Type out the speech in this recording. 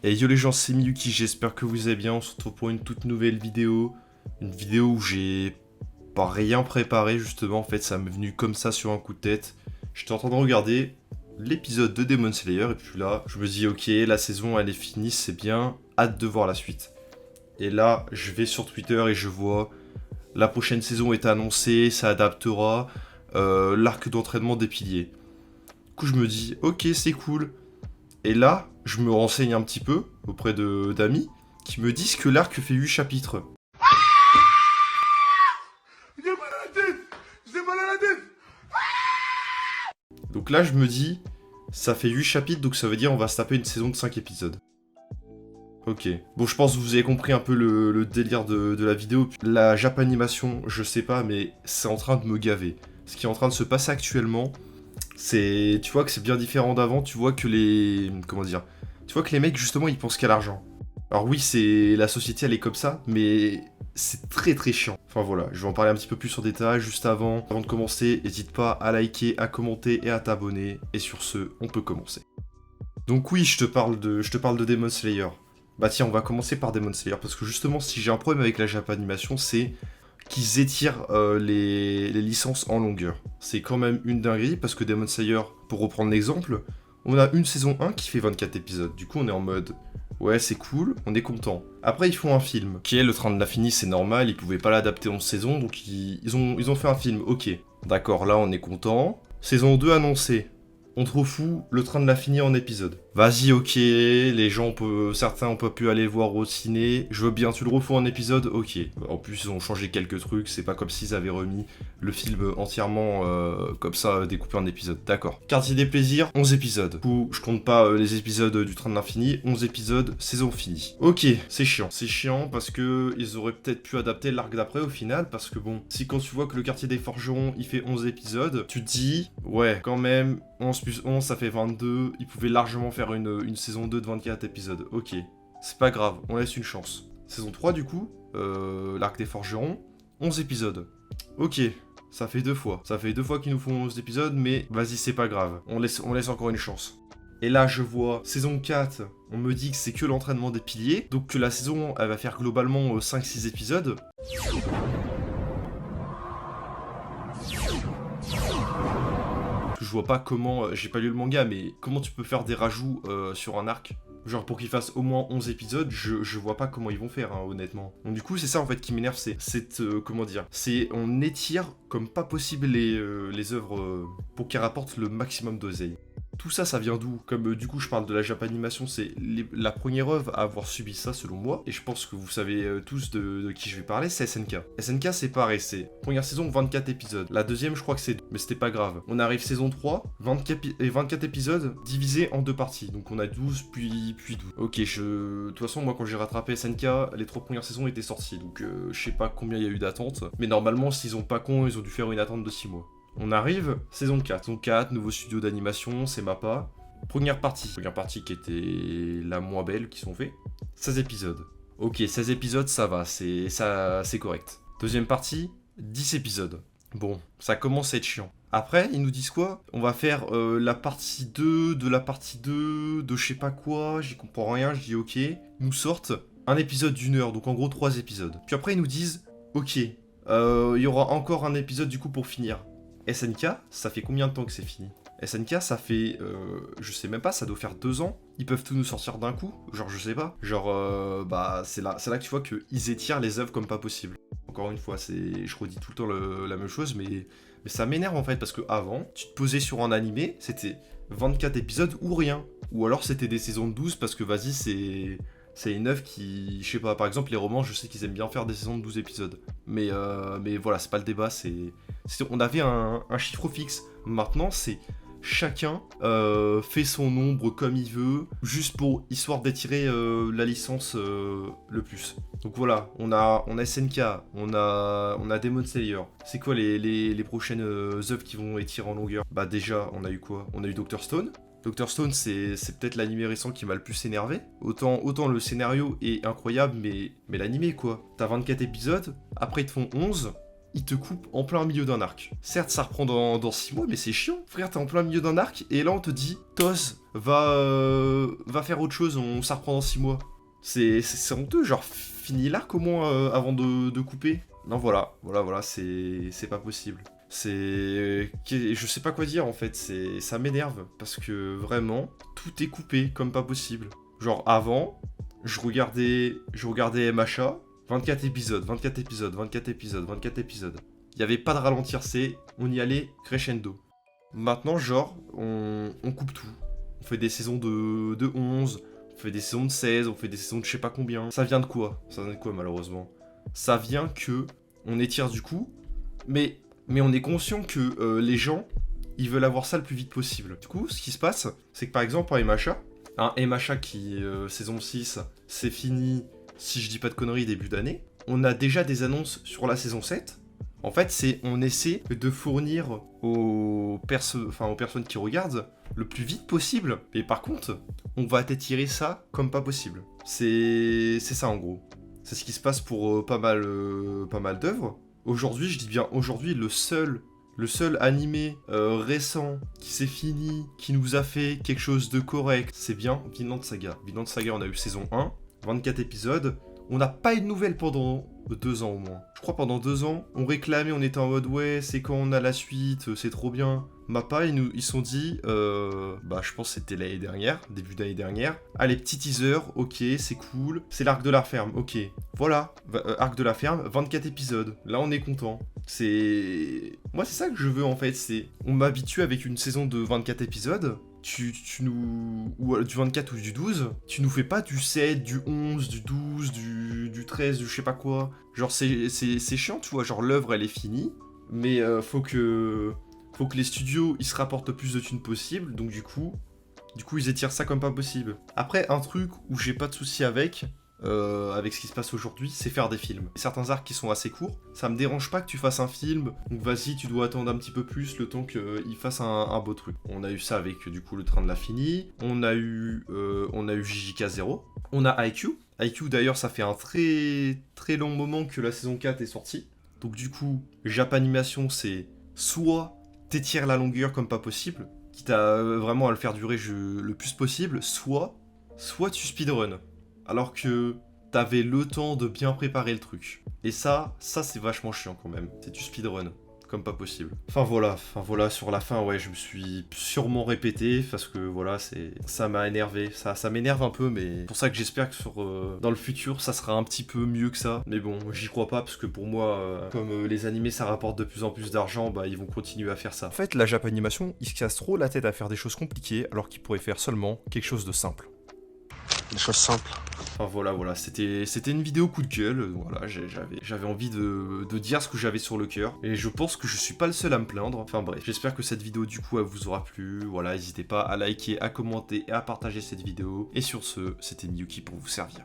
Et yo les gens, c'est Miyuki, j'espère que vous allez bien, on se retrouve pour une toute nouvelle vidéo. Une vidéo où j'ai pas rien préparé justement, en fait ça m'est venu comme ça sur un coup de tête. J'étais en train de regarder l'épisode de Demon Slayer et puis là, je me dis ok, la saison elle est finie, c'est bien, hâte de voir la suite. Et là, je vais sur Twitter et je vois la prochaine saison est annoncée, ça adaptera l'arc d'entraînement des piliers. Du coup je me dis ok, c'est cool. Et là, je me renseigne un petit peu auprès d'amis qui me disent que l'arc fait 8 chapitres. J'ai mal à la tête. J'ai mal à la tête. Donc là, je me dis, ça fait 8 chapitres, donc ça veut dire on va se taper une saison de 5 épisodes. Ok. Bon, je pense que vous avez compris un peu le délire de la vidéo. La Japanimation, je sais pas, mais c'est en train de me gaver. Ce qui est en train de se passer actuellement, c'est... Tu vois que c'est bien différent d'avant, tu vois que les... Comment dire? Tu vois que les mecs, justement, ils pensent qu'à l'argent. Alors oui, c'est... La société, elle est comme ça, mais... C'est très très chiant. Enfin voilà, je vais en parler un petit peu plus en détail juste avant. Avant de commencer, n'hésite pas à liker, à commenter et à t'abonner. Et sur ce, on peut commencer. Donc oui, je te parle de Demon Slayer. Bah tiens, on va commencer par Demon Slayer, parce que justement, si j'ai un problème avec la Japanimation, c'est qu'ils étirent les licences en longueur. C'est quand même une dinguerie, parce que Demon Slayer, pour reprendre l'exemple, on a une saison 1 qui fait 24 épisodes. Du coup, on est en mode, ouais, c'est cool, on est content. Après, ils font un film, qui est Le Train de l'Infini, c'est normal, ils pouvaient pas l'adapter en saison, donc ils ont fait un film, ok. D'accord, là, on est content. Saison 2 annoncée. On te refout Le Train de l'Infini en épisode. Vas-y, ok, les gens, certains ont pas pu aller le voir au ciné. Je veux bien, tu le refous en épisode, ok. En plus, ils ont changé quelques trucs, c'est pas comme s'ils avaient remis le film entièrement comme ça, découpé en épisodes. D'accord. Quartier des plaisirs, 11 épisodes. Du coup, je compte pas les épisodes du Train de l'Infini, 11 épisodes, saison finie. Ok, c'est chiant. C'est chiant parce que ils auraient peut-être pu adapter l'arc d'après au final, parce que bon, si quand tu vois que le quartier des forgerons, il fait 11 épisodes, tu te dis, ouais, quand même, 11 plus 11, ça fait 22, ils pouvaient largement faire une saison 2 de 24 épisodes. Ok, c'est pas grave, on laisse une chance. Saison 3 du coup, l'arc des forgerons, 11 épisodes. Ok, ça fait deux fois. Ça fait deux fois qu'ils nous font 11 épisodes, mais vas-y, c'est pas grave. On laisse encore une chance. Et là, je vois, saison 4, on me dit que c'est que l'entraînement des piliers, donc que la saison, elle va faire globalement 5-6 épisodes. Je vois pas comment, j'ai pas lu le manga, mais comment tu peux faire des rajouts sur un arc? Genre pour qu'ils fassent au moins 11 épisodes, je vois pas comment ils vont faire, hein, honnêtement. Donc du coup, c'est ça en fait qui m'énerve, c'est comment dire, c'est on étire comme pas possible les œuvres pour qu'elles rapportent le maximum d'oseille. Tout ça, ça vient d'où? Comme du coup je parle de la Japanimation, c'est la première œuvre à avoir subi ça selon moi, et je pense que vous savez tous de qui je vais parler, c'est SNK. SNK c'est pareil, c'est première saison 24 épisodes, la deuxième je crois que c'est 2, mais c'était pas grave. On arrive saison 3, 24 épisodes divisés en deux parties, donc on a 12 puis 12. Ok, de toute façon moi quand j'ai rattrapé SNK, les 3 premières saisons étaient sorties, donc je sais pas combien il y a eu d'attente, mais normalement s'ils ont pas con, ils ont dû faire une attente de 6 mois. On arrive, saison 4. Saison 4, nouveau studio d'animation, c'est MAPPA. Première partie qui était la moins belle qu'ils ont fait. 16 épisodes. Ok, 16 épisodes, ça va, c'est correct. Deuxième partie, 10 épisodes. Bon, ça commence à être chiant. Après, ils nous disent quoi? On va faire la partie 2 de la partie 2 de je sais pas quoi, j'y comprends rien, je dis ok. Ils nous sortent un épisode d'une heure, donc en gros 3 épisodes. Puis après, ils nous disent, ok, il y aura encore un épisode du coup pour finir. SNK, ça fait combien de temps que c'est fini? SNK, ça fait, je sais même pas, ça doit faire 2 ans. Ils peuvent tout nous sortir d'un coup, genre je sais pas. Genre, bah c'est là que tu vois qu'ils étirent les œuvres comme pas possible. Encore une fois, je redis tout le temps la même chose, mais ça m'énerve en fait, parce que avant, tu te posais sur un animé, c'était 24 épisodes ou rien. Ou alors c'était des saisons de 12, parce que vas-y, c'est une œuvre qui, je sais pas, par exemple les romans, je sais qu'ils aiment bien faire des saisons de 12 épisodes. Mais voilà, c'est pas le débat, on avait un chiffre fixe. Maintenant, c'est chacun fait son nombre comme il veut, juste histoire d'étirer la licence le plus. Donc voilà, on a SNK, on a Demon Slayer. C'est quoi les prochaines œuvres qui vont étirer en longueur? Bah déjà, on a eu quoi? On a eu Dr. Stone. Dr. Stone, c'est peut-être l'animé récent qui m'a le plus énervé. Autant le scénario est incroyable, mais l'animé quoi. T'as 24 épisodes, après ils te font 11, ils te coupent en plein milieu d'un arc. Certes, ça reprend dans 6 mois, mais c'est chiant. Frère, t'es en plein milieu d'un arc, et là on te dit, Toz va faire autre chose, ça reprend dans 6 mois. C'est honteux, genre, fini l'arc au moins avant de couper. Non, voilà, c'est pas possible. Je sais pas quoi dire en fait, ça m'énerve, parce que vraiment, tout est coupé comme pas possible. Genre, avant, je regardais MHA, 24 épisodes, 24 épisodes, 24 épisodes, 24 épisodes. Il y avait pas de ralentir, on y allait crescendo. Maintenant, genre, on coupe tout. On fait des saisons de 11, on fait des saisons de 16, on fait des saisons de je sais pas combien. Ça vient de quoi? Ça vient de quoi, malheureusement? Ça vient que on étire du coup, mais on est conscient que les gens, ils veulent avoir ça le plus vite possible. Du coup, ce qui se passe, c'est que par exemple, un MHA, qui, saison 6, c'est fini, si je dis pas de conneries, début d'année, on a déjà des annonces sur la saison 7. En fait, on essaie de fournir aux personnes qui regardent le plus vite possible. Et par contre, on va t'étirer ça comme pas possible. C'est ça en gros. C'est ce qui se passe pour pas mal d'œuvres. Aujourd'hui, je dis bien aujourd'hui, le seul animé récent qui s'est fini, qui nous a fait quelque chose de correct, c'est bien Vinland Saga. Vinland Saga, on a eu saison 1, 24 épisodes. On n'a pas eu de nouvelles pendant 2 ans au moins. Je crois pendant 2 ans, on réclamait, on était en mode ouais, c'est quand on a la suite, c'est trop bien. Mappa, ils sont dit, je pense que c'était l'année dernière, début d'année dernière. Allez, petit teaser, ok, c'est cool. C'est l'arc de la ferme, ok. Voilà, arc de la ferme, 24 épisodes. Là, on est content. Moi, c'est ça que je veux en fait, on m'habitue avec une saison de 24 épisodes. Ou du 24 ou du 12, tu nous fais pas du 7, du 11, du 12, du 13, du je sais pas quoi. Genre, c'est chiant, tu vois, genre l'œuvre elle est finie, mais faut que les studios ils se rapportent le plus de thunes possible, donc du coup ils étirent ça comme pas possible. Après, un truc où j'ai pas de souci avec ce qui se passe aujourd'hui, c'est faire des films. Certains arcs qui sont assez courts, ça me dérange pas que tu fasses un film, donc vas-y, tu dois attendre un petit peu plus le temps qu'il fasse un beau truc. On a eu ça avec du coup le train de l'infini, on a eu JJK 0, on a IQ. IQ d'ailleurs, ça fait un très très long moment que la saison 4 est sortie, donc du coup, Japanimation, c'est soit t'étires la longueur comme pas possible, quitte à vraiment à le faire durer le plus possible, soit tu speedrun. Alors que t'avais le temps de bien préparer le truc. Et ça c'est vachement chiant quand même. C'est du speedrun, comme pas possible. Enfin voilà, sur la fin, ouais, je me suis sûrement répété, parce que voilà, ça m'a énervé. Ça m'énerve un peu, mais c'est pour ça que j'espère que dans le futur, ça sera un petit peu mieux que ça. Mais bon, j'y crois pas, parce que pour moi, comme les animés, ça rapporte de plus en plus d'argent, ils vont continuer à faire ça. En fait, la Japanimation, ils se cassent trop la tête à faire des choses compliquées, alors qu'ils pourraient faire seulement quelque chose de simple. Des choses simples. Enfin voilà, c'était une vidéo coup de gueule, voilà, j'avais envie de dire ce que j'avais sur le cœur, et je pense que je suis pas le seul à me plaindre. Enfin bref, j'espère que cette vidéo du coup elle vous aura plu, voilà, n'hésitez pas à liker, à commenter et à partager cette vidéo, et sur ce, c'était Miyuki pour vous servir.